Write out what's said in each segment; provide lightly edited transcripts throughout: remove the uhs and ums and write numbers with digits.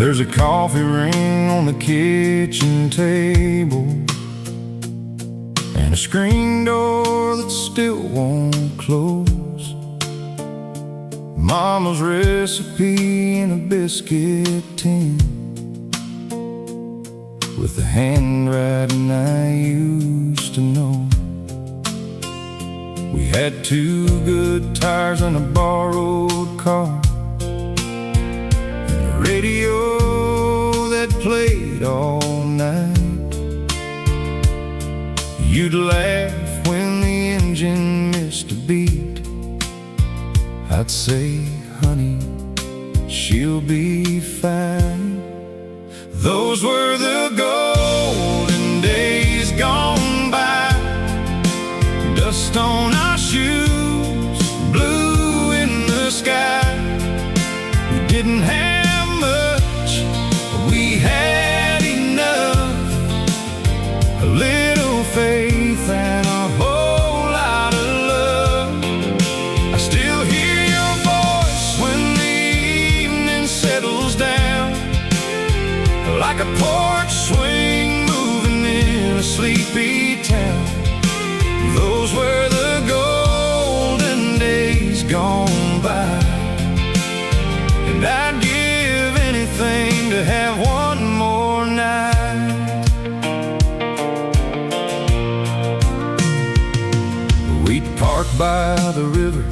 There's a coffee ring on the kitchen table and a screen door that still won't close. Mama's recipe in a biscuit tin with the handwriting I used to know. We had 2 good tires and a borrowed car, and a radio that played all night. You'd laugh when the engine missed a beat. I'd say, honey, she'll be fine. Those were the golden days gone by. Dust on our shoes, blue in the sky. We didn't have much, but we had enough. A little faith and a whole lot of love. I still hear your voice when the evening settles down, like a porch swing moving in a sleepy town. Those were the golden days gone by, and I'd give anything to have one more night. We'd park by the river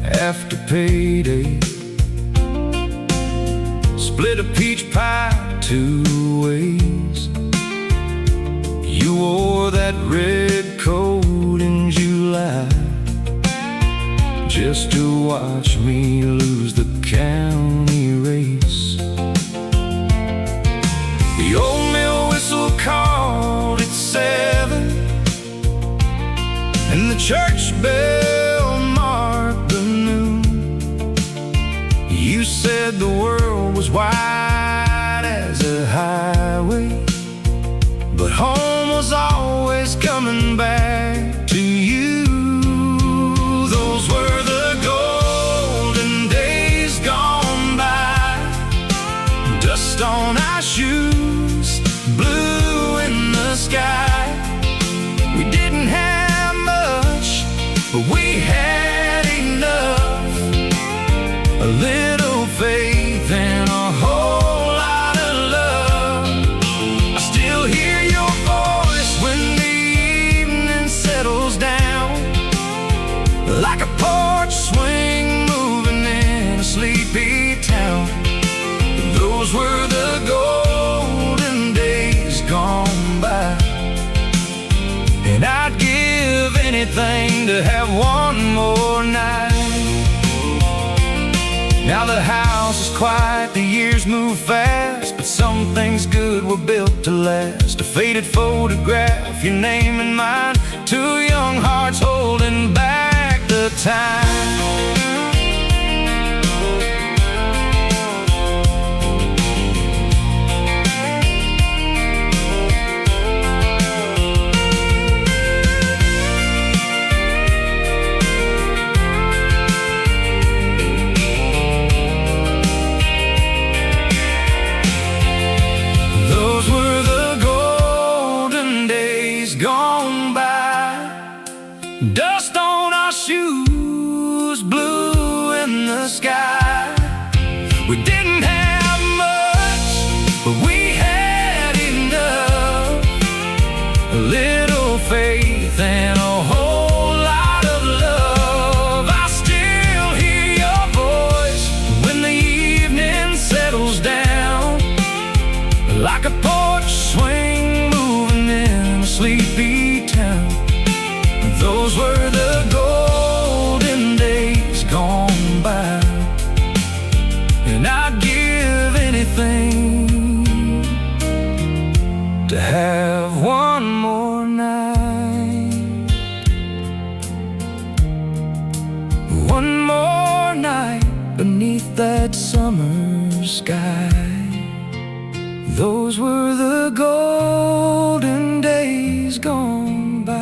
after payday, split a peach pie 2 ways. You wore that red coat in July just to watch me lose the county race. The old mill whistle called at 7, and the church bell marked the noon. You said the world was wide as a highway, but home was always coming back to you. Those were the golden days gone by. Dust on our shoes, blue in the sky. We didn't have much, but we had enough. A little faith and a whole lot of love. I still hear your voice when the evening settles down, like a porch swing moving in a sleepy town. Those were the golden days gone by, and I'd give anything to have one more night. Now the house is quiet, the years move fast, but some things good were built to last. A faded photograph, your name and mine, 2 young hearts holding back the time. Gone by. Dust on our shoes, blue in the sky. We didn't have much, but we had enough. A little faith and a whole lot of love. I still hear your voice when the evening settles down, like a porch swing moving in a sleepy town. Those were the golden days gone by, and I'd give anything to have one more night. One more night beneath that summer sky. Those were the golden days gone by.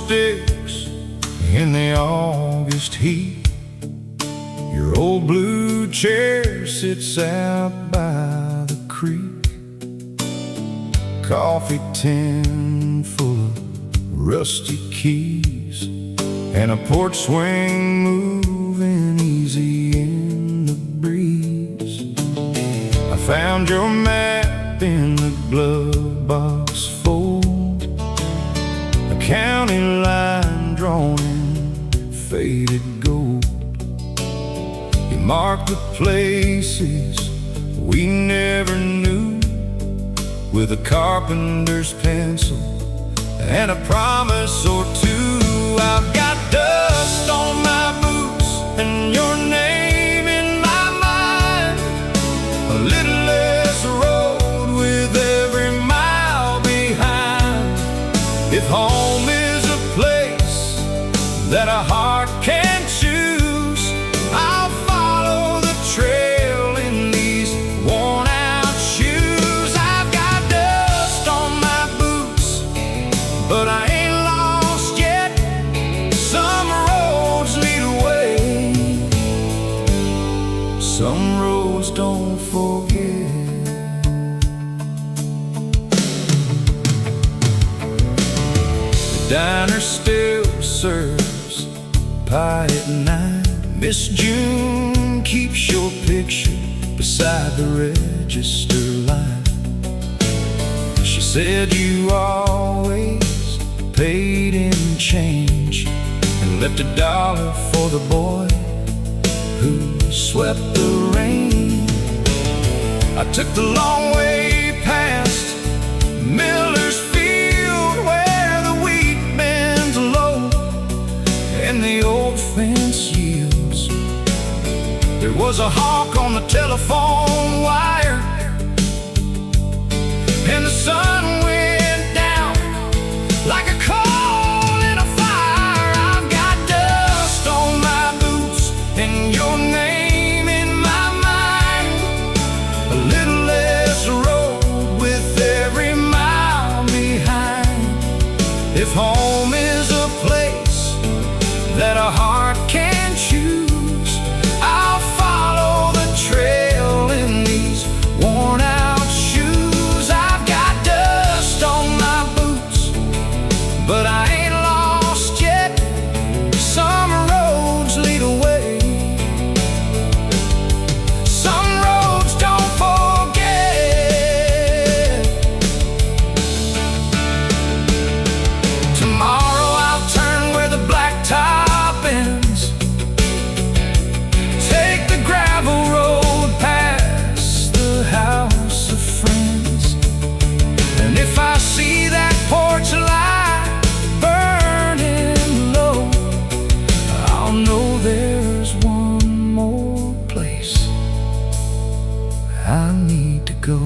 sticks in the August heat. Your old blue chair sits out by the creek. Coffee tin full of rusty keys, and a porch swing moving easy in the breeze. I found your map in the glove box fold, a county line drawn in faded gold. You marked the places we never knew with a carpenter's pencil and a promise or two. I've got dust on my boots and your name in my mind. A little less road with every mile behind. If home is a place that a heart can choose, I'll follow the trail in these worn out shoes. I've got dust on my boots, but I ain't lost yet. Some roads lead away, some roads don't forget. The diner still serves pie at night. Miss June keeps your picture beside the register line. She said you always paid in change and left $1 for the boy who swept the rain. I took the long way past Miller's Field, where the wheat bends low and the old fence yields. There was a hawk on the telephone wire, and the sun went down like a coal in a fire. I've got dust on my boots and your name in my mind. A little less road with every mile behind. If home is a place that a heart can choose, I'll follow the trail in these worn out shoes. I've got dust on my boots, but I ain't lost yet. Some roads lead away, some roads don't forget. Tomorrow I'll turn where the blacktop ends, take the gravel road past the house of friends. And if I see that porch light burning low, I'll know there's one more place I need to go.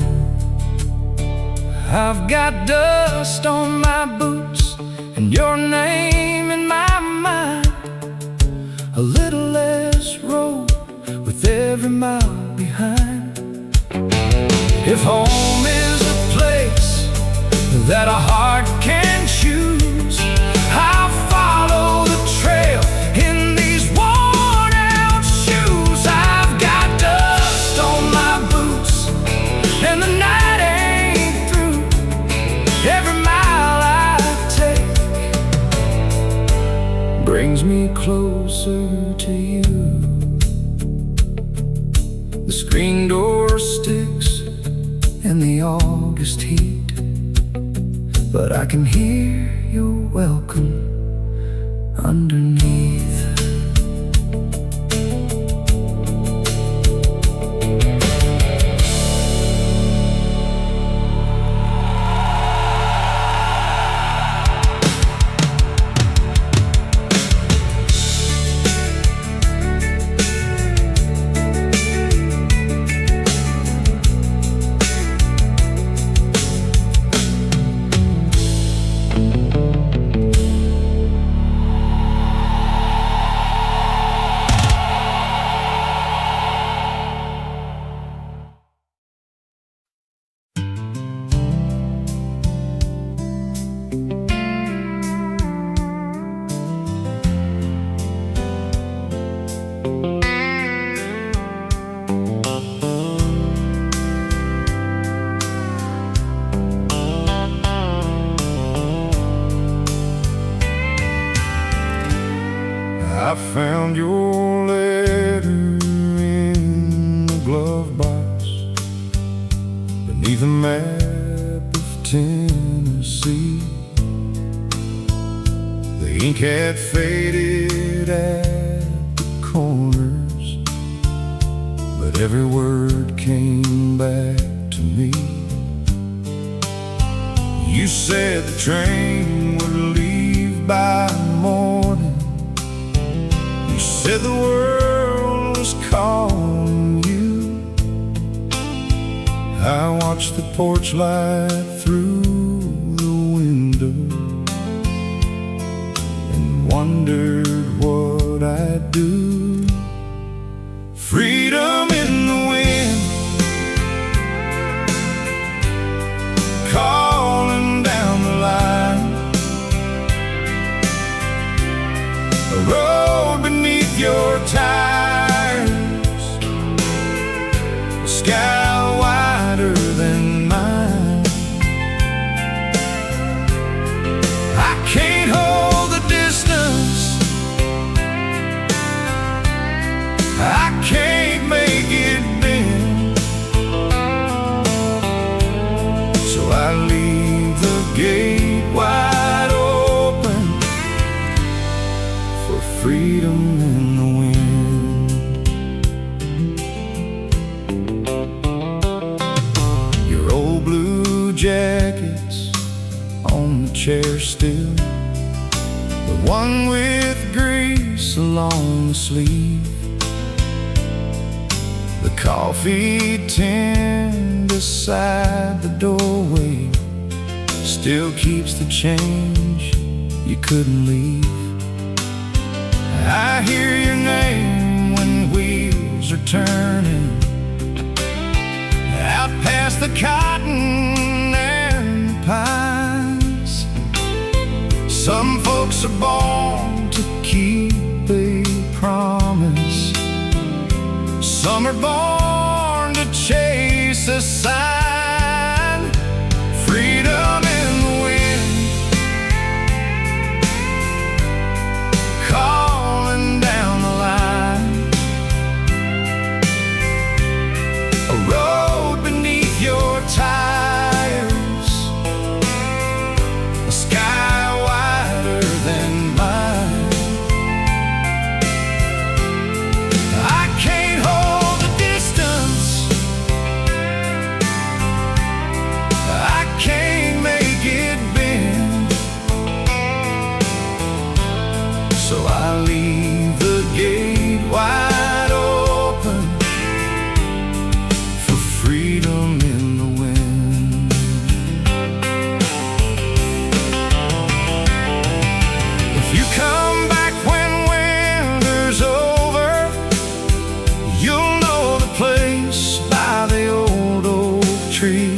I've got dust on my boots and your name in my mind. A little less road with every mile behind. If home is a place that a heart can choose, I'll follow the trail in these worn out shoes. I've got dust on my boots and the night ain't through. Every mile I take brings me closer to you. The screen door sticks in the August heat, but I can hear your welcome underneath. glove box beneath a map of Tennessee. The ink had faded at the corners, but every word came back to me. You said the train would leave by morning. You said the world was calling you. I watched the porch light through the window and wondered what I'd do. Freedom in the wind, calling down the line. A road beneath your tires, a sky wider than mine. I can't hold the distance, I can't make it bend, so I leave the gate wide open for freedom in the wind. Your old blue jacket's on the chair still, the one with grease along the sleeve. The coffee tin beside the doorway still keeps the change you couldn't leave. I hear your name when wheels are turning out past the cotton and the pines. Some folks are born to keep a promise, some are born to chase a sign. Freedom in the wind, calling down the line. A road beneath your tires, a sky wider than mine. I can't hold the distance, I can't make it bend, so I leave the gate wide open for freedom in the wind. If you come back when winter's over, you'll know the place by the old oak tree.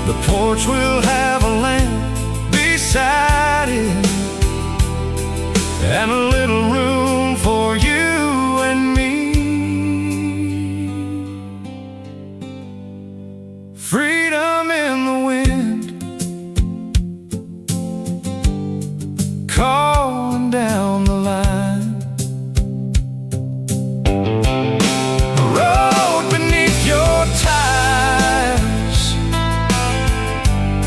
The porch will have a lamp beside it and a little room for you and me. Freedom in the wind, calling down the line. A road beneath your tires,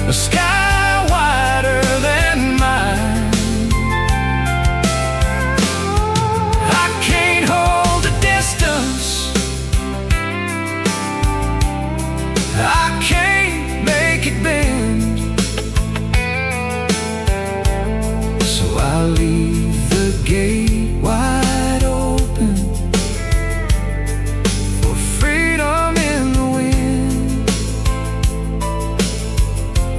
a sky wider than mine. I can't hold the distance, I can't make it bend, so I leave the gate wide open for freedom in the wind.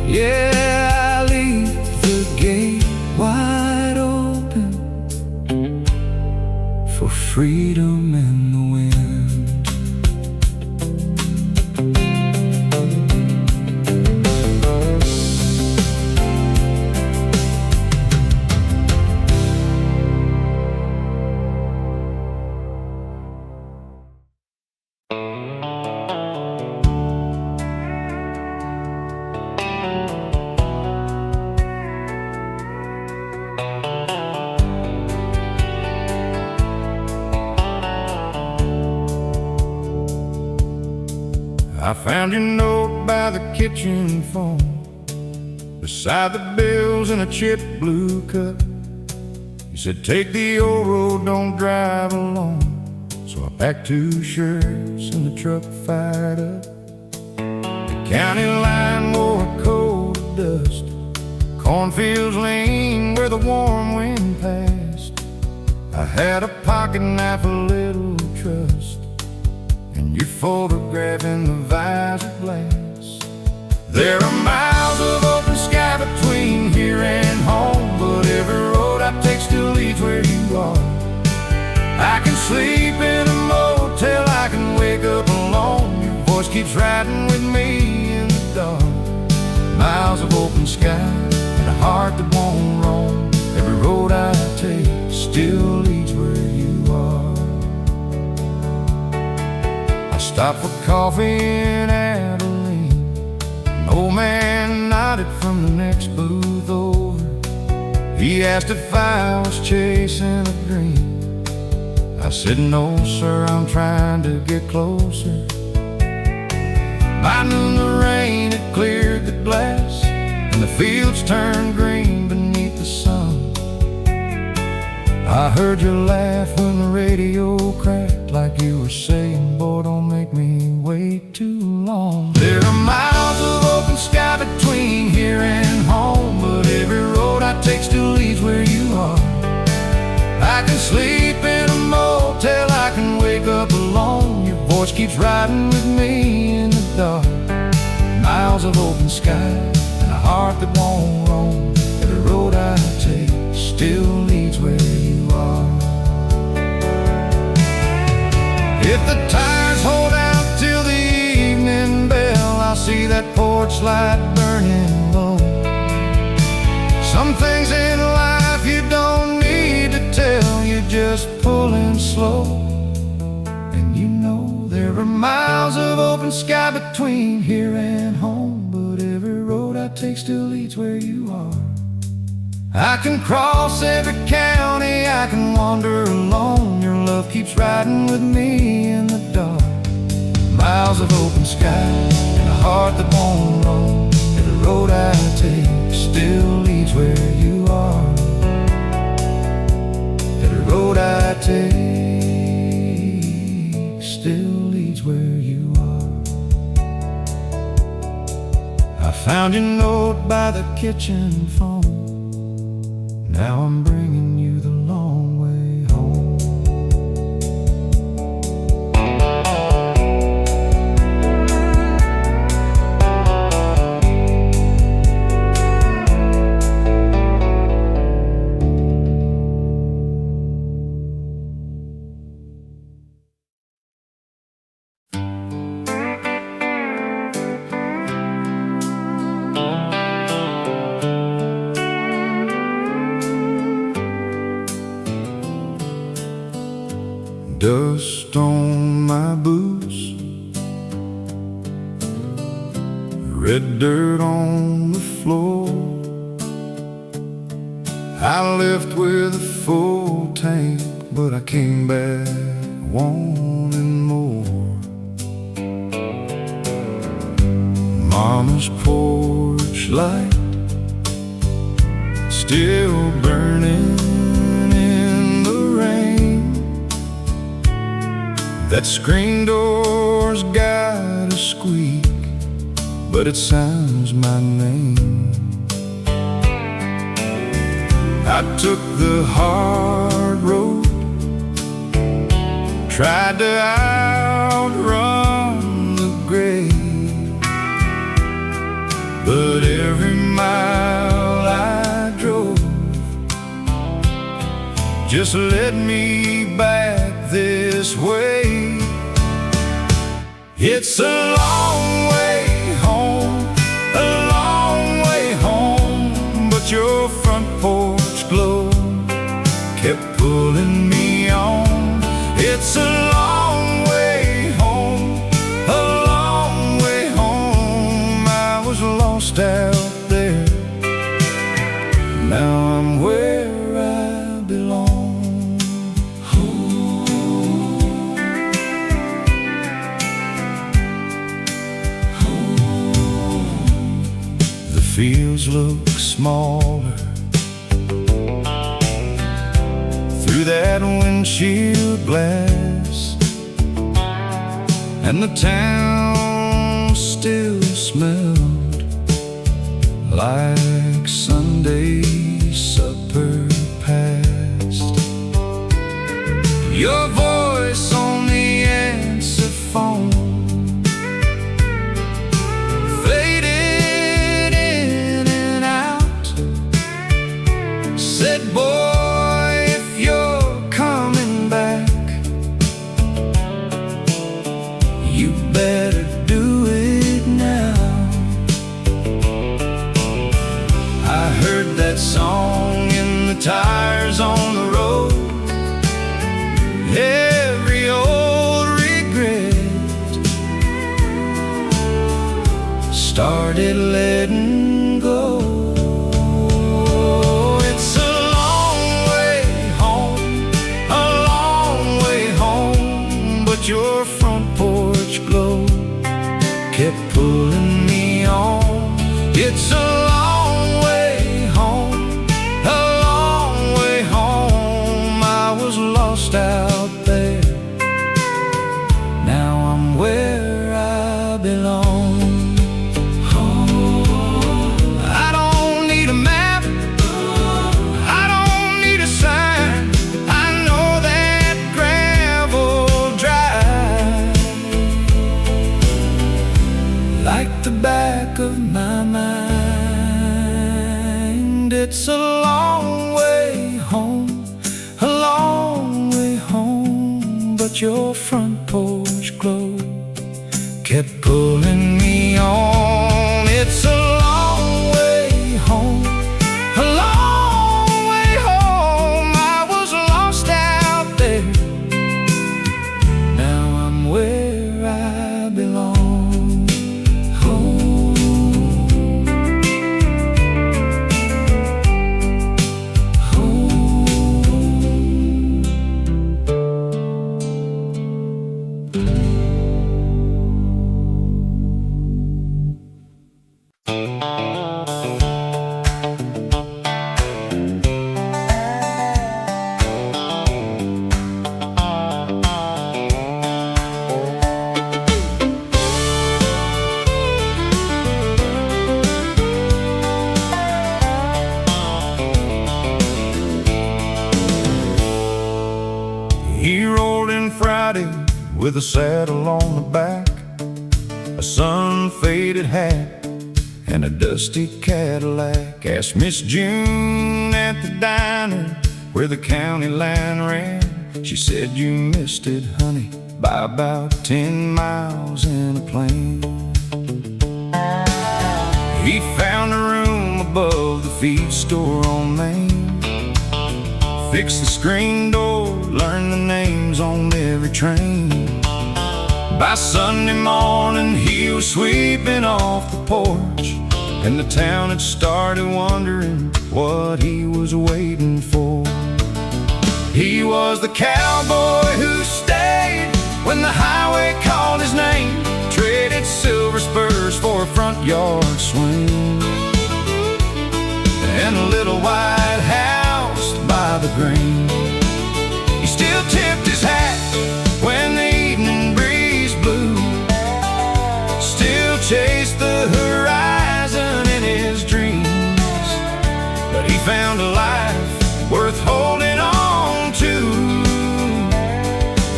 Yeah, I leave the gate wide open for freedom in the wind. I found your note by the kitchen phone, beside the bills in a chipped blue cup. You said, take the old road, don't drive alone. So I packed 2 shirts and the truck fired up. The county line wore a coat of dust. Cornfields lean where the warm wind passed. I had a pocket knife, a little trust, and your photograph in the visor glass. There are miles of open sky between here and home, but every road I take still leads where you are. I can sleep in a motel, I can wake up alone. Your voice keeps riding with me in the dark. Miles of open sky and a heart that won't roam. Every road I take still leads where you are. I stopped for coffee in Abilene. An old man nodded from the next booth over. He asked if I was chasing a dream. I said, no sir, I'm trying to get closer. By noon the rain had cleared the glass, and the fields turned green beneath the sun. I heard you laugh when the radio cracked, like you were saying, boy, don't make me wait too long. There are miles of open sky between here and home, but every road I take still leads where you are. I can sleep in a motel, I can wake up alone. Your voice keeps riding with me in the dark. Miles of open sky and a heart that won't roam. Every road I take still leads where you are. If the tires hold out till the evening bell, I'll see that porch light burning low. Some things in life you don't need to tell, you're just pulling slow. And you know there are miles of open sky between here and home, but every road I take still leads where you are. I can cross every county, I can wander alone. Your love keeps riding with me in the dark. Miles of open sky and a heart that won't roam. Every road I take still leads where you are. Every road I take still leads where you are. I found your note by the kitchen phone. Now I'm bringing you the long way home. Dust on my boots, red dirt on the floor. I left with a full tank, but I came back wanting more. Mama's porch light still burning. That screen door's got a squeak, but it sounds my name. I took the hard road, tried to outrun the grave, but every mile I drove just led me back this way. It's a long way home, a long way home, but your front porch glow kept pulling me on. It's a long way home, a long way home. I was lost out there, now I'm where I belong. fields look smaller through that windshield glass, and the town still smelled like Sunday supper past. Your voice on the answer phone faded in and out, said, boy, if you're coming back, you better do it now. I heard that song in the tires on the road. Every old regret started letting go. It's a long way home, a long way home, but your front porch glow kept pulling me on. It's a long way home, a long way home. I was lost out there, now I'm where I belong. I don't need a map, I don't need a sign, I know that gravel drive like the back of my mind. It's a long way home, a long way home, but your front porch glow kept pulling me on. It's a long way home, a long way home. I was lost out there, now I'm where I belong. Home. He rolled in Friday with a saddle on the back, a sun-faded hat, and a dusty Cadillac. Asked Miss June at the diner where the county line ran. She said, you missed it, honey, by about 10 miles in a plane. He found a room above the feed store on Main, fixed the screen door, learned the names on every train. By Sunday morning he was sweeping off the porch, and the town had started wondering what he was waiting for. He was the cowboy who stayed when the highway called his name, traded silver spurs for a front yard swing, and a little white house by the grain. He still tipped his hat when the evening breeze blew, still chased the horizon in his dreams, but he found a life worth holding on to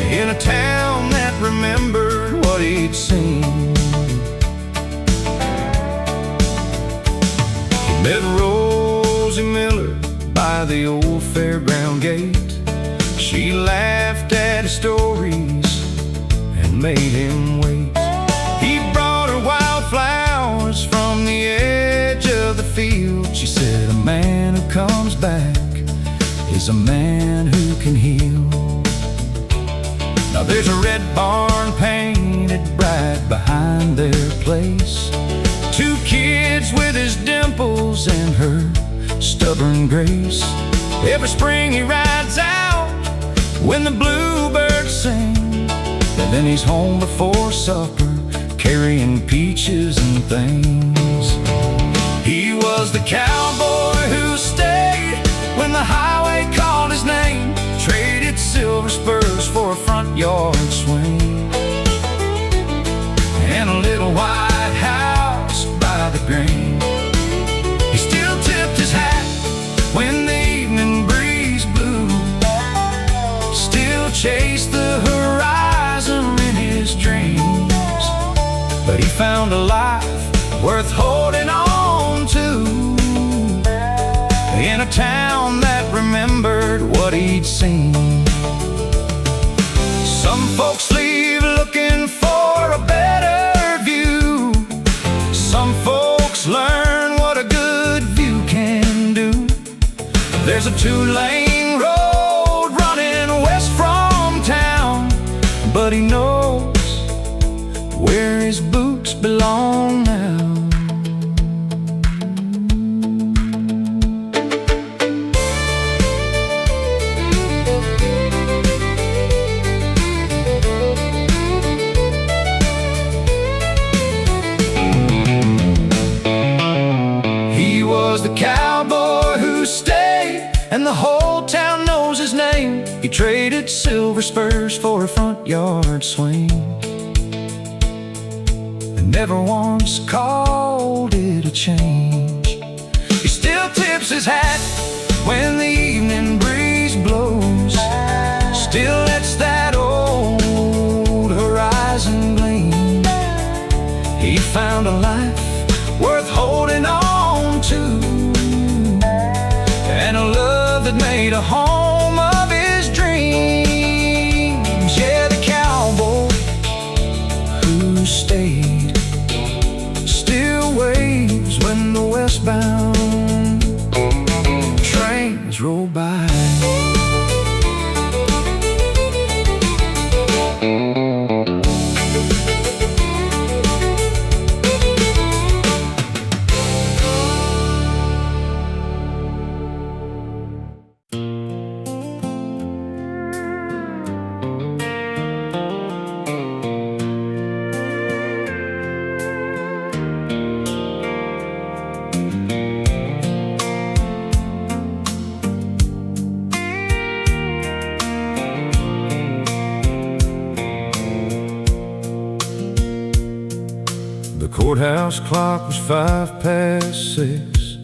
in a town that remembered what he'd seen. He met Rosie Miller by the old fairground gate. She laughed at his stories and made him wait. He brought her wildflowers from the edge of the field. She said, a man who comes back is a man who can heal. Now there's a red barn painted bright behind their place, 2 kids with his dimples and her stubborn grace. Every spring he rides out when the bluebirds sing, and then he's home before supper carrying peaches and things. He was the cowboy who stayed when the highway called his name, traded silver spurs for a front yard swing and a little white house by the green. He still tipped his hat when the evening breeze blew, still chased the horizon in his dreams. But he found a life worth holding on to in a town that remembered what he'd seen. Some folks leave looking for a better view. Some folks learn what a good view can do. There's a two-lane road running west from town, but he knows where his boots belong now. He was the cowboy who stayed, and the whole town knows his name. He traded silver spurs for a front yard swing, and never once called it a change. He still tips his hat when the evening breeze blows, still lets that old horizon gleam. He found a life worth holding on to, and a love that made a home of his dreams. Yeah, the cowboy who stayed still waves when the westbound trains roll by. The courthouse clock was 6:05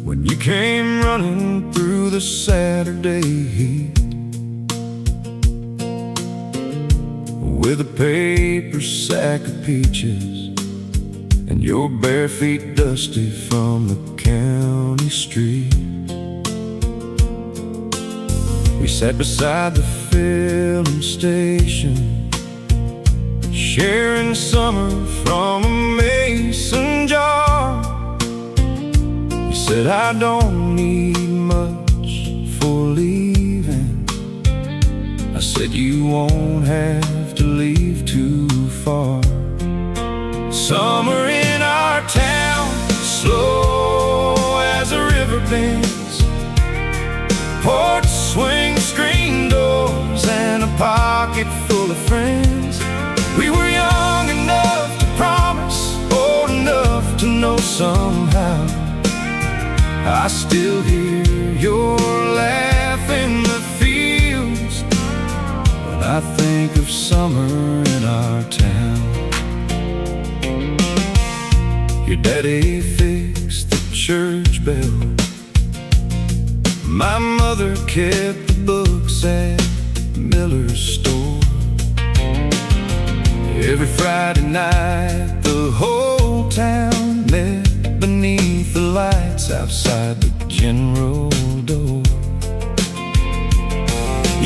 when you came running through the Saturday heat, with a paper sack of peaches and your bare feet dusty from the county street. We sat beside the filling station, sharing summer from a mason jar. You said, I don't need much for leaving. I said, you won't have to leave too far. Summer in our town, slow as a river bends, porch swing, screen doors, and a pocket full of friends. We were young enough to promise, old enough to know somehow. I still hear your laugh in the fields when I think of summer in our town. Your daddy fixed the church bell, my mother kept the books at Miller's store. Every Friday night the whole town met beneath the lights outside the general door.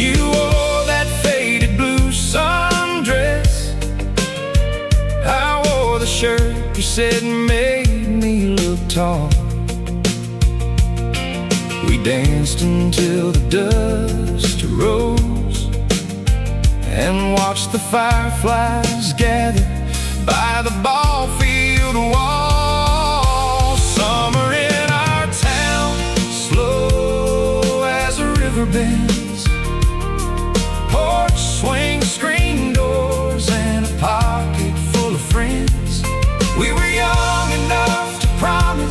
You wore that faded blue sundress, I wore the shirt you said made me look tall. We danced until the dust rose and watched the fireflies gather by the ball field wall. Summer in our town, slow as a river bends, porch swing, screen doors, and a pocket full of friends. We were young enough to promise,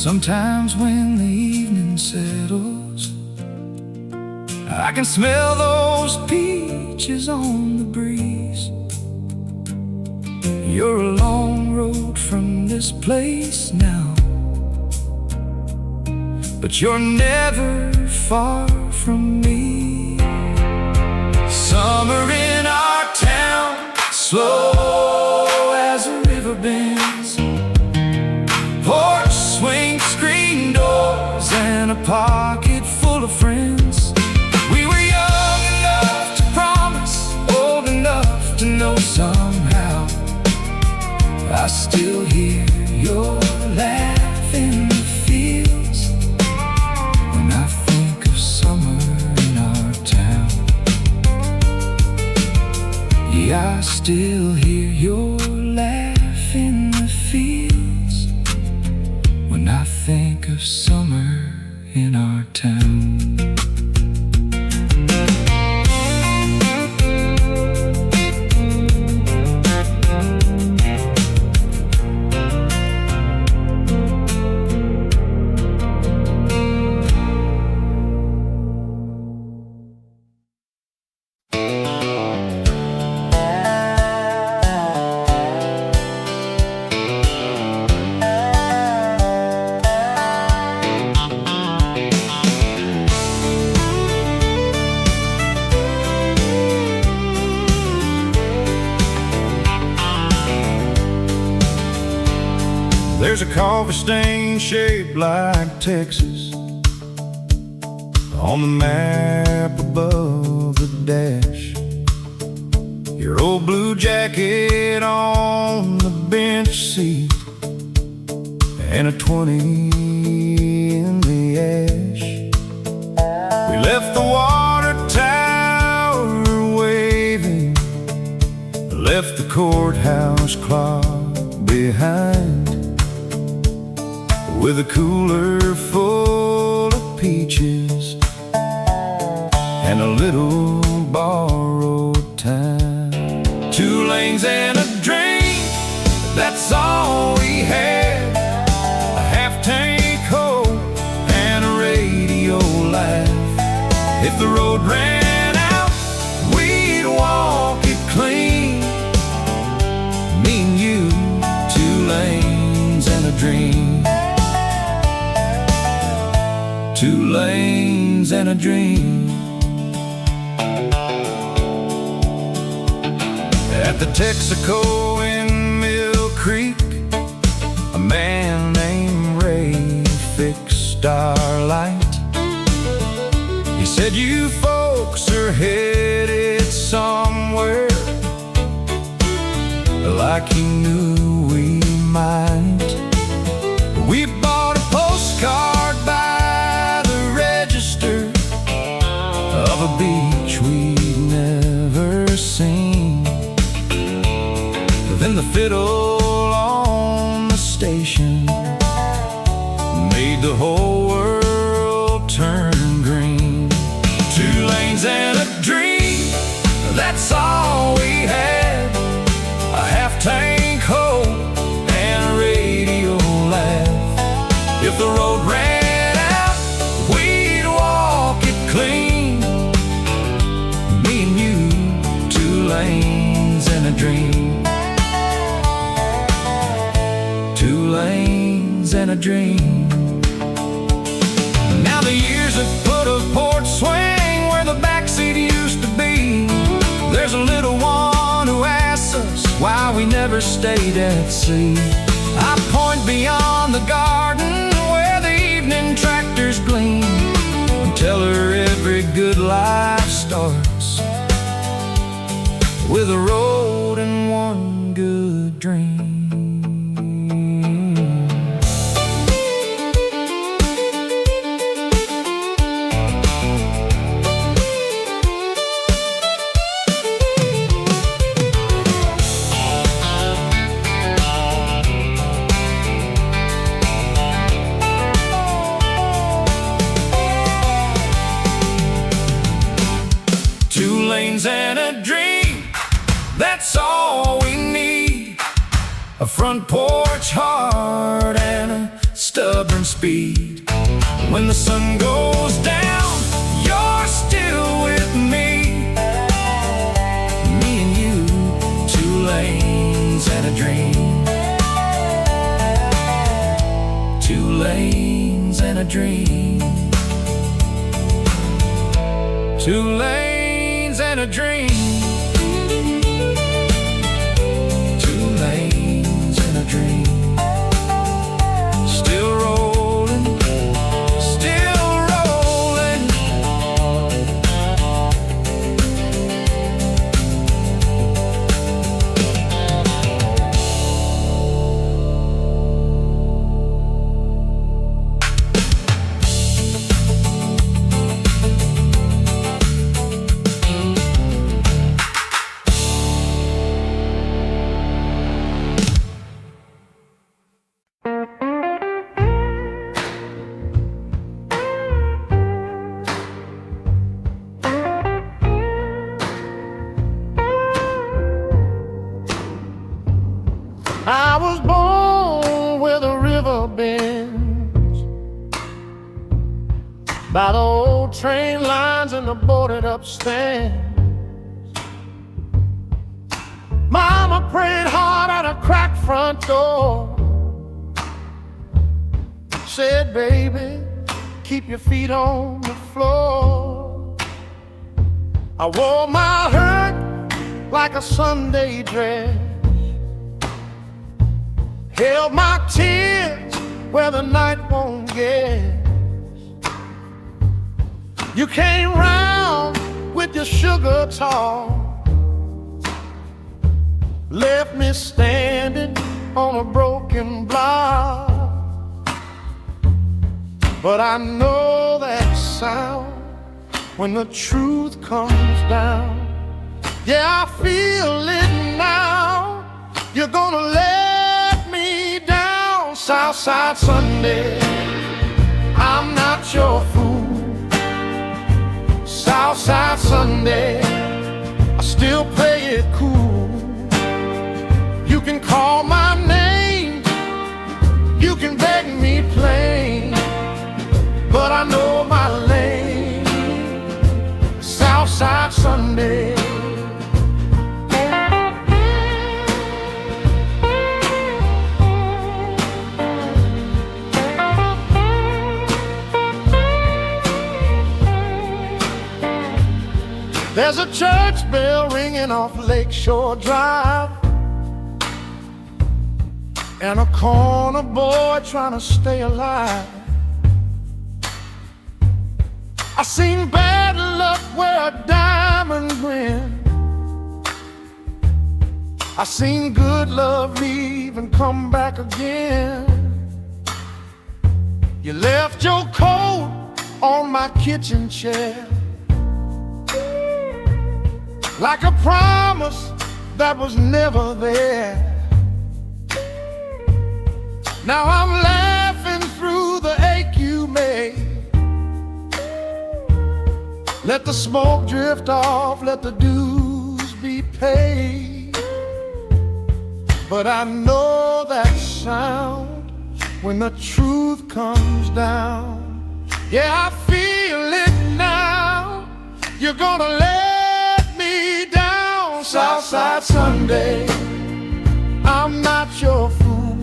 Sometimes when the evening settles, I can smell those peaches on the breeze. You're a long road from this place now, but you're never far from me. Summer in our town, slow as a river bends. Porch swing, screen doors, and a pocket full of friends. We were young enough to promise, old enough to know somehow I still hear your laugh in the fields when I think of summer in our town. Yeah, I still hear your laugh in the fields when I think of summer in our town. There's a coffee stain shaped like Texas on the map above the dash. Your old blue jacket on the bench seat, and a 20 in the ash. We left the water tower waving, left the courthouse clock behind, with a cooler full of peaches and a little borrowed time. 2 lanes and a drink, that's all we had. A half-tank Coke and a radio laugh. If the road ran out, we'd walk it clean. Me and you, 2 lanes and a dream. 2 lanes and a dream. At the Texaco in Mill Creek, a man named Ray fixed our light. He said, "You folks are headed somewhere," like he knew we might. We bought a postcard by the register of a beach we'd never seen. Then the fiddle on the station made the whole world turn green. 2 lanes and a dream, that's all we had. A half-tank Coke and a radio laugh. If the road ran out, we'd walk it clean. Me and you, 2 lanes and a dream. 2 lanes and a dream. Now the years have put a porch swing where the backseat used to be. There's a little one who asks us why we never stayed at sea. I point beyond the garden where the evening tractors gleam, and tell her every good life starts with a road and one good dream. And a dream, that's all we need. A front porch heart and a stubborn spirit. speed. When the sun goes down, you're still with me. Me and you, two lanes and a dream. Two lanes and a dream. Two lanes and a dream. Two lanes and a dream. Still rolling, still rolling. I was born where the river bends, by the old train lines and the boarded up stands. Mama prayed hard at a cracked front door, said, baby, keep your feet on the floor. I wore my hurt like a Sunday dress, held my tears where the night won't guess. You came round with your sugar talk, left me standing on a broken block. But I know that sound when the truth comes down. Yeah, I feel it now. You're gonna let me down. Southside Sunday, I'm not your fool. Southside Sunday, I still play it cool. You can call my name, you can beg me plain, but I know my lane. Southside Sunday. There's a church bell ringing off Lakeshore Drive, and a corner boy trying to stay alive. I seen bad luck where a diamond grin. I seen good love leave and come back again. You left your coat on my kitchen chair, like a promise that was never there. Now I'm laughing through the ache you made. Let the smoke drift off, let the dues be paid. But I know that sound when the truth comes down. Yeah, I feel it now. You're gonna let me down. Southside Sunday, I'm not your fool.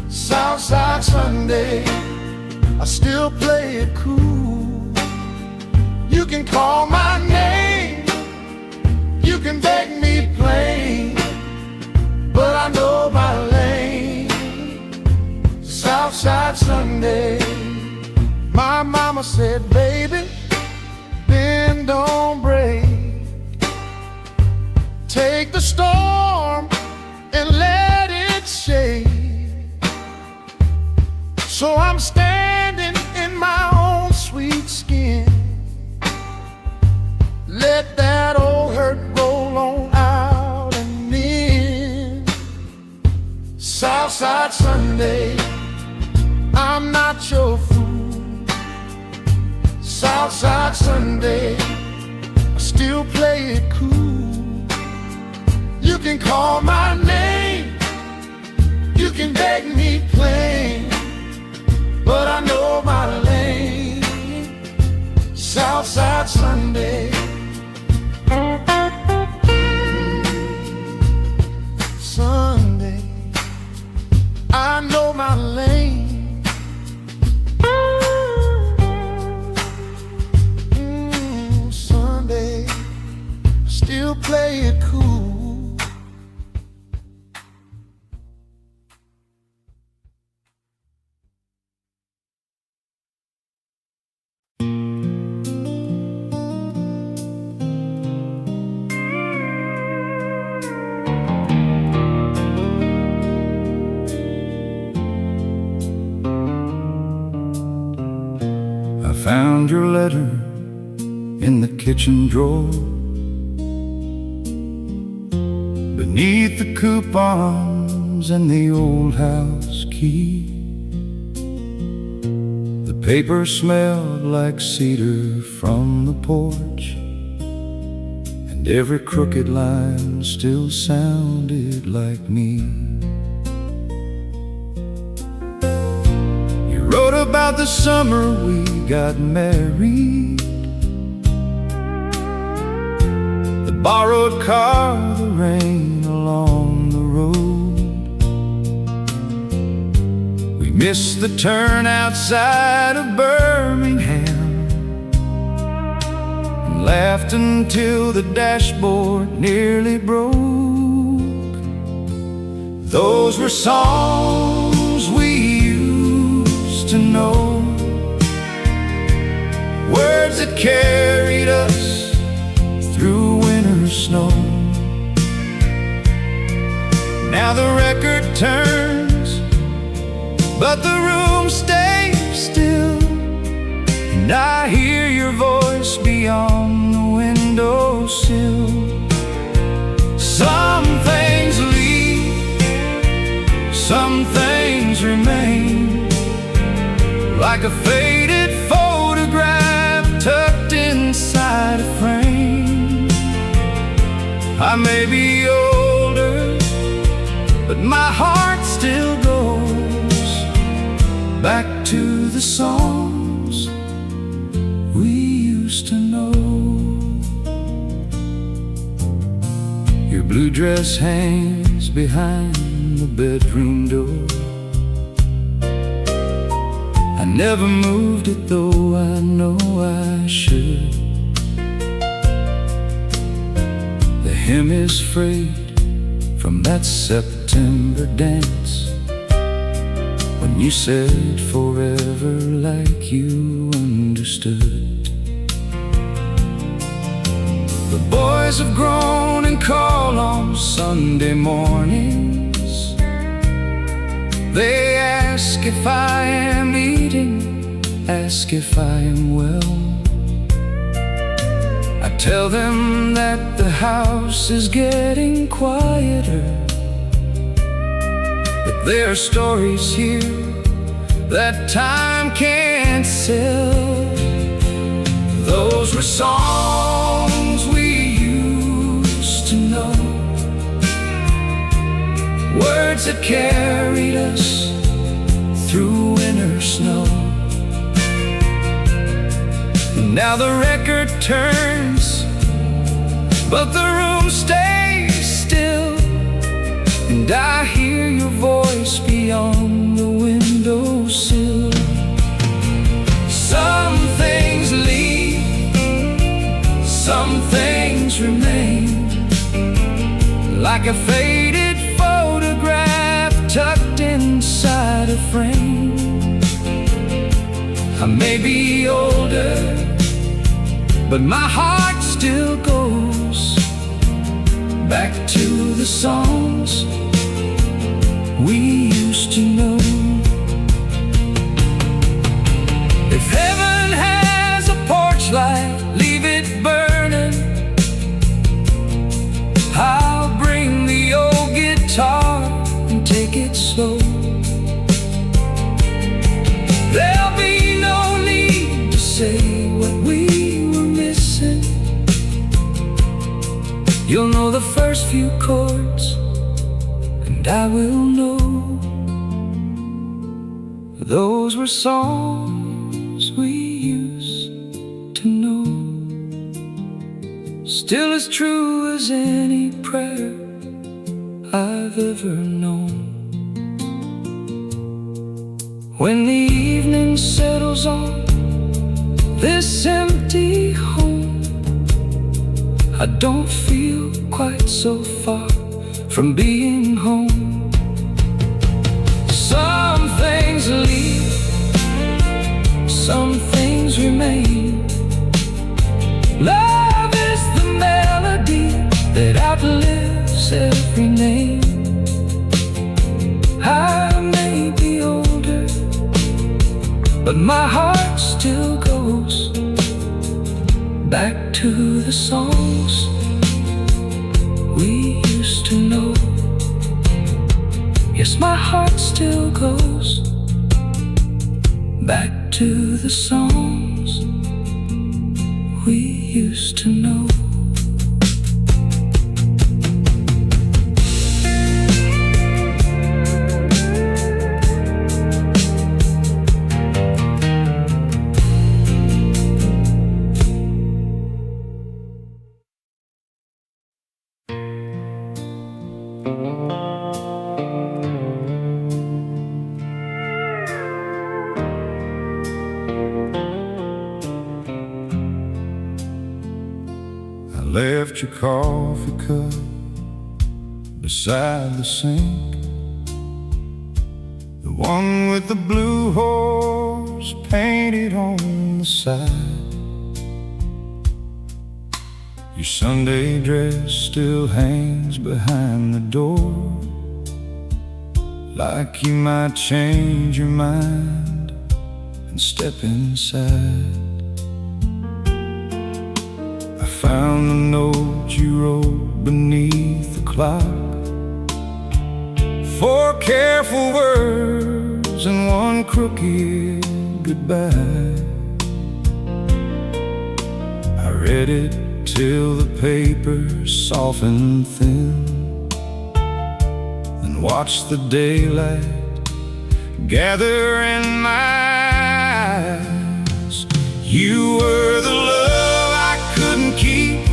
Southside Sunday, I still play it cool. You can call my name, you can beg me plain, but I know my lane. Southside Sunday. My mama said, baby, bend, don't break. Take the storm and let it shake. So I'm standing in my own sweet skin. Let that old hurt roll on out and in. Southside Sunday, I'm not your fool. Southside Sunday, I still play it cool. You can call my name, you can beg me plain, about Sunday. Sunday, I know my lane. Sunday, still play it cool. I found your letter in the kitchen drawer, beneath the coupons and the old house key. The paper smelled like cedar from the porch, and every crooked line still sounded like me. You wrote about the summer we got married, the borrowed car, the rain along the road. We missed the turn outside of Birmingham, and laughed until the dashboard nearly broke. Those were songs we used to know, words that carried us through winter snow. Now the record turns, but the room stays still, and I hear your voice beyond the windowsill. Some things leave, some things remain, like a faded photograph tucked inside a frame. I may be older, but my heart still goes back to the songs we used to know. Your blue dress hangs behind the bedroom door. I never moved it, though I know I should. The hem is frayed from that September dance, when you said forever like you understood. The boys have grown and call on Sunday mornings. They ask if I am eating, ask if I am well. I tell them that the house is getting quieter, but there are stories here that time can't sell. Those were songs we used to know, words that carried us through winter snow. Now the record turns, but the room stays still, and I hear your voice beyond the windowsill. Some things leave, some things remain, like a faded photograph tucked inside a frame. I may be older, but my heart still goes back to the songs we used to know. If heaven has a porch light, leave it burning. I'll bring the old guitar and take it slow. There'll be no need to say what we were missing. You'll know the first few chords, and I will know. Those were songs we used to know. still as true as any prayer I've ever known. When the evening settles on this empty home, I don't feel quite so far from being home. Some things leave, some things remain. Love is the melody that outlives every name. I may be older, but my heart still goes back to the songs we used to know. Yes, my heart still goes back to the songs we used to know. Left your coffee cup beside the sink, the one with the blue horse painted on the side. Your Sunday dress still hangs behind the door, like you might change your mind and step inside. Found the note you wrote beneath the clock, 4 careful words and 1 crooked goodbye. I read it till the paper softened thin, then watched the daylight gather in my eyes. You were the love I couldn't keep,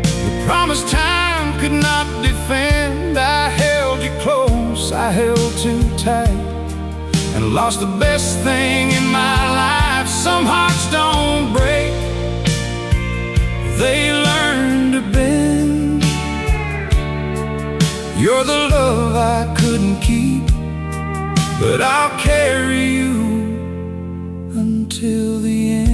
the promise time could not defend. I held you close, I held too tight, and lost the best thing in my life. Some hearts don't break, they learn to bend. You're the love I couldn't keep, but I'll carry you until the end.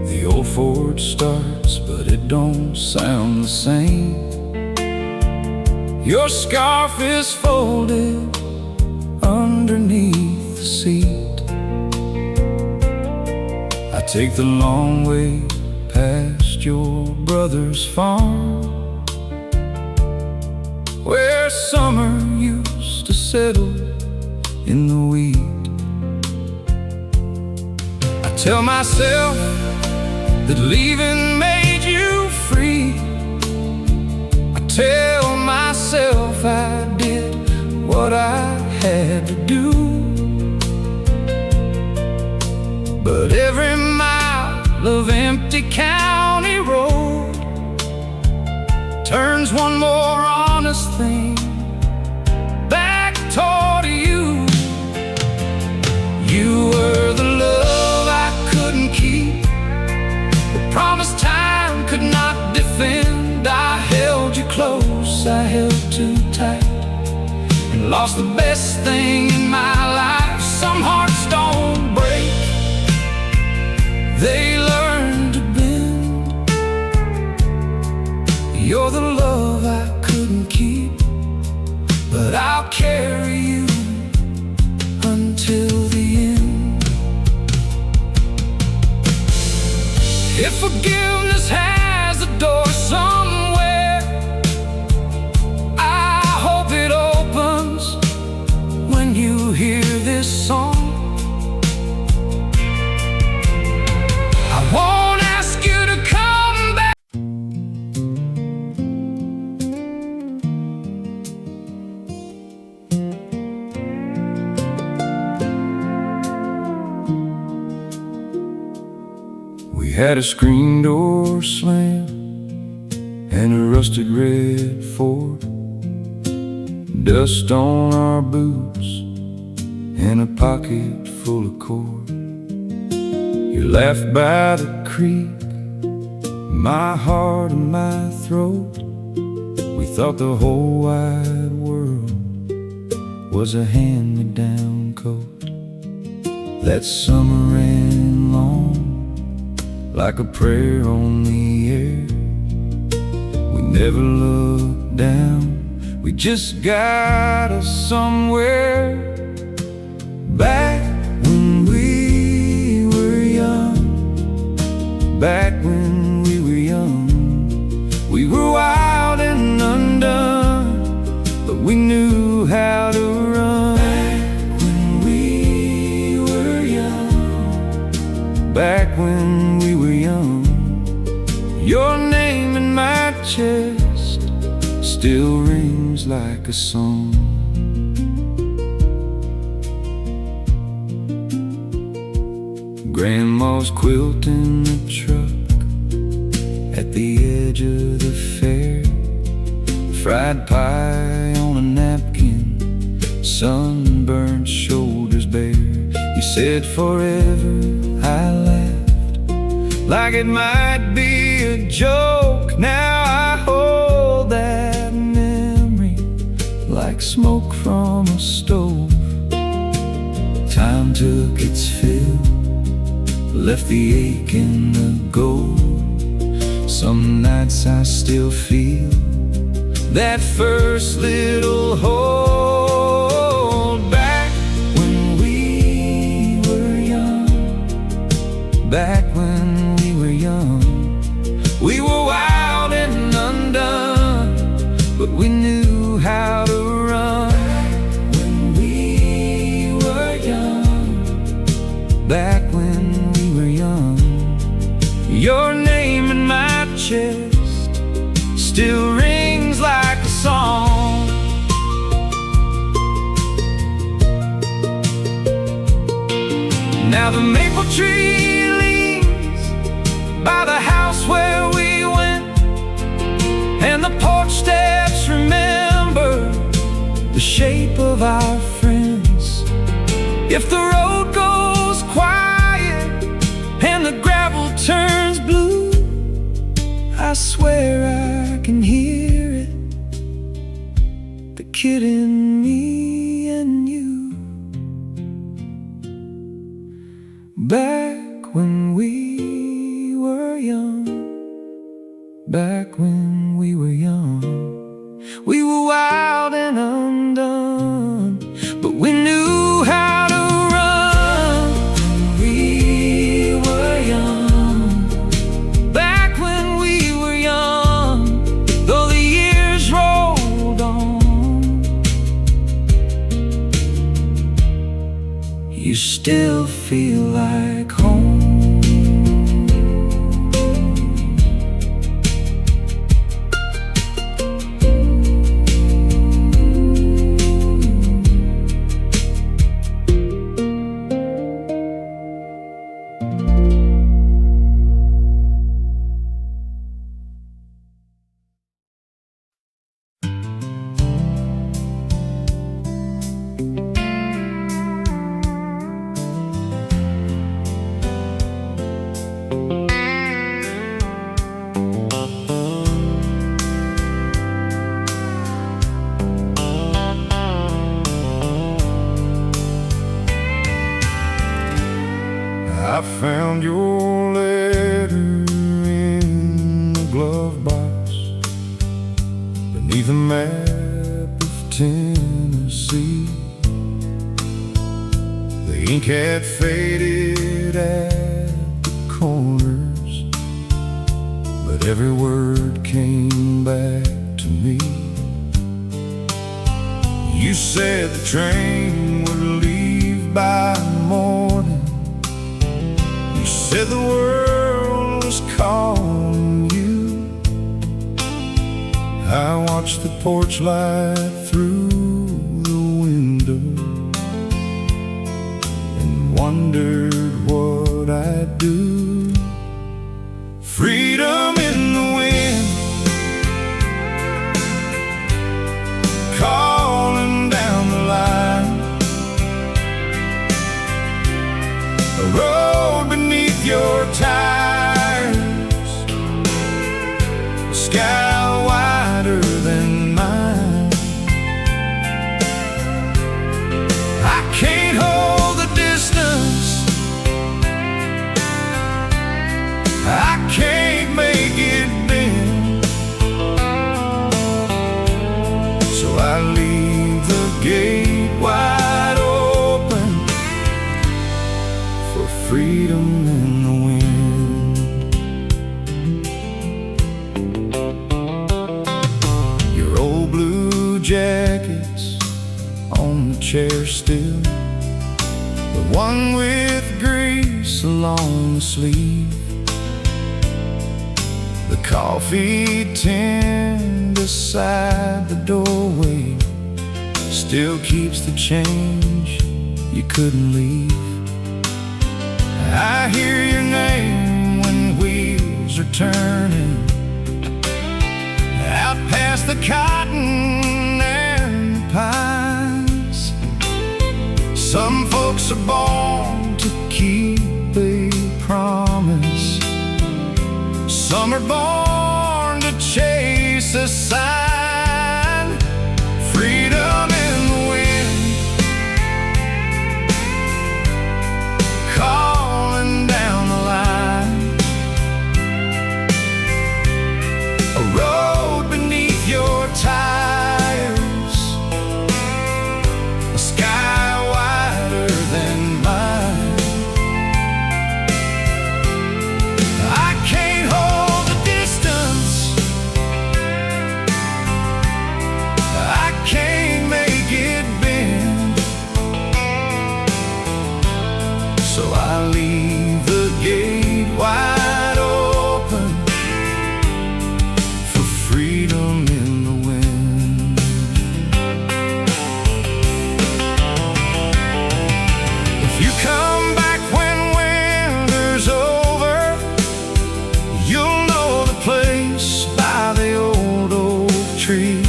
The old Ford starts, but it don't sound the same. Your scarf is folded underneath the seat. I take the long way past your brother's farm, where summer used to settle in the wheat. I tell myself that leaving made you free. I tell myself I did what I had to do, but every mile of empty county road turns one more honest thing back toward you. You were the love I couldn't keep, the promise time could not defend. I held you close, I held too tight, and lost the best thing in my life. Some hearts don't break, they learn to bend. You're the love I couldn't keep, but I'll carry you until the end. If forgiveness has a door somewhere, I hope it opens when you hear this song. I won't ask you to come back. We had a screen door slam and a rusted red Ford, dust on our boots and a pocket full of cord. You laughed by the creek, my heart and my throat. We thought the whole wide world was a hand-me-down coat. That summer ran long, like a prayer on the air. We never looked down, we just got us somewhere. Back when we were young, back when we were young, we were wild and undone, but we knew how to run. Back when we were young, back when we were young, your name in my chest still rings like a song. Grandma's quilt in the truck at the edge of the fair, fried pie on a napkin, sunburned shoulders bare. You said forever, I laughed like it might be a joke. Now I hold that memory like smoke from a stove. Time took its fill, left the ache in the gold. Some nights I still feel that first little hold. Back when we were young, back when we were young, we were wild and undone, but we knew how to run. Back when we were young, back when we were young, your name in my chest still rings like a song. Now the maple tree leans by the house where we went, and the porch steps remember the shape of our friends. If the road goes quiet and the gravel turns blue, I swear I can hear it, the kid in me and you. Back when we were young, back when we were young, we were wild and undone, but we knew how to run. We were young, back when we were young, though the years rolled on, you still feel like home. I found your letter in the glove box beneath a map of Tennessee. The ink had faded at the corners, but every word came back to me. You said the train would leave by morning. You said the world was calling you. I watched the porch light through the window and wondered what I'd do on the chair still, the one with grease along the sleeve. The coffee tin beside the doorway still keeps the change you couldn't leave. I hear your name when wheels are turning out past the cotton and the pines. Some folks are born to keep a promise, some are born to chase a sign. Freedom in the wind, calling down the line. A road beneath your tires, a sky wider than mine. I can't hold the distance, I can't make it bend, so I leave the gate wide open for freedom in the wind. If you come back when winter's over, you'll know the place by the old oak tree.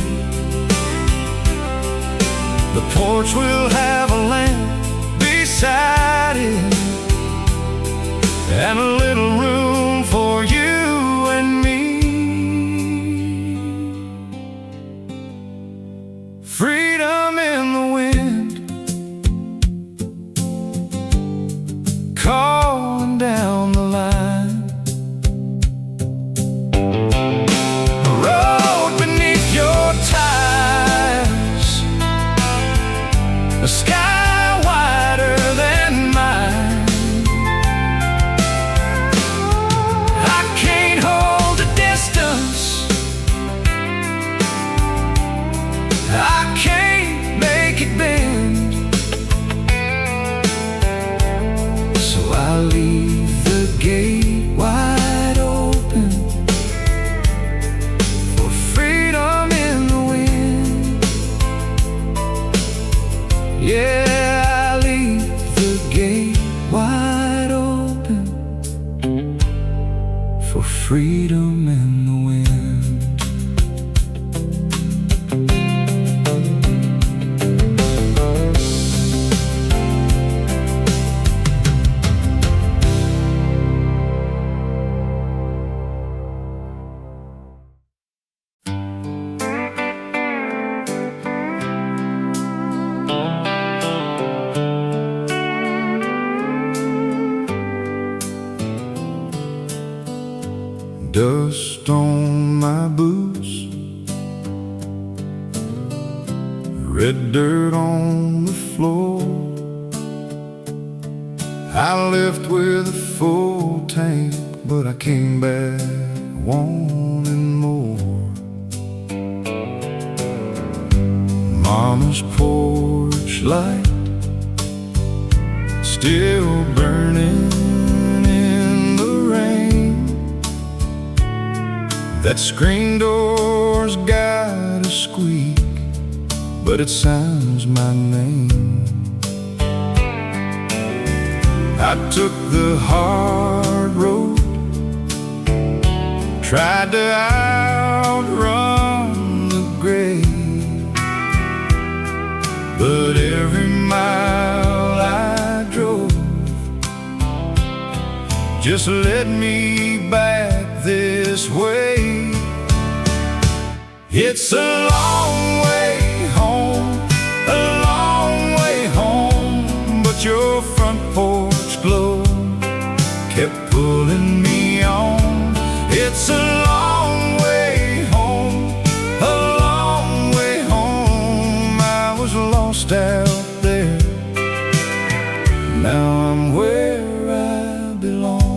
The porch will have a lamp beside it, and a little room for you and me. Freedom in the wind, calling down the line. A road beneath your tires, a sky wider than mine. I can't hold the distance, I can't make it bend, so I leave the gate wide open for freedom in the wind. Yeah, I leave the gate wide open for freedom in the wind. Dust on my boots, red dirt on the floor. I left with a full tank, but I came back wanting more. Mama's porch light still burning in the rain. That screen door's got a squeak, but it sounds my name. I took the hard road, tried to outrun the grave, but every mile I drove just led me back this way. It's a long way home, a long way home, but your front porch glow kept pulling me on. It's a long way home, a long way home. I was lost out there, now I'm where I belong.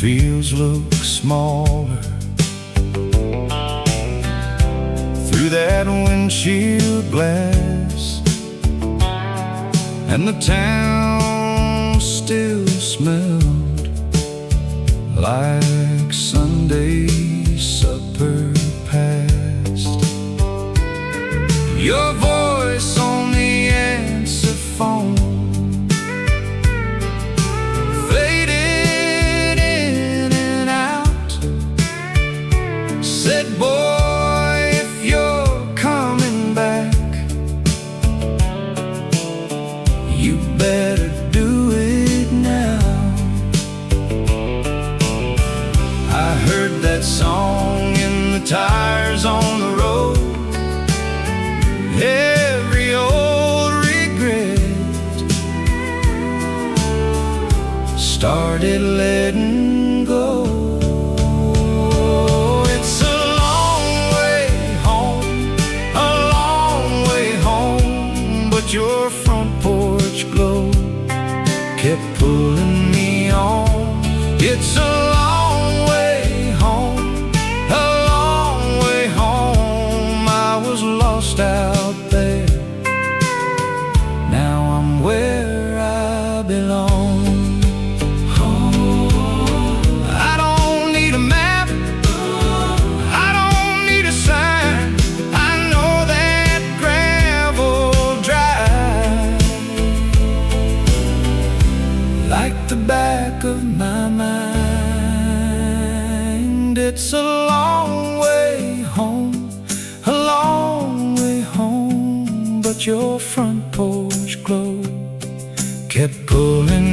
fields look smaller through that windshield glass, and the town still smelled like Sunday supper past. Your voice on the answer phone faded in and out, said, boy, if you're coming back, you better do it now. I heard that song in the tires on the road. Every old regret started letting go. It's a long way home, a long way home, but your front porch glow kept pulling me on. It's a long way home, a long way home. I was lost out there, now I'm where I belong. I don't need a map, I don't need a sign, I know that gravel drive like the back of my mind. It's a long way home, a long way home, but your front porch glow kept pulling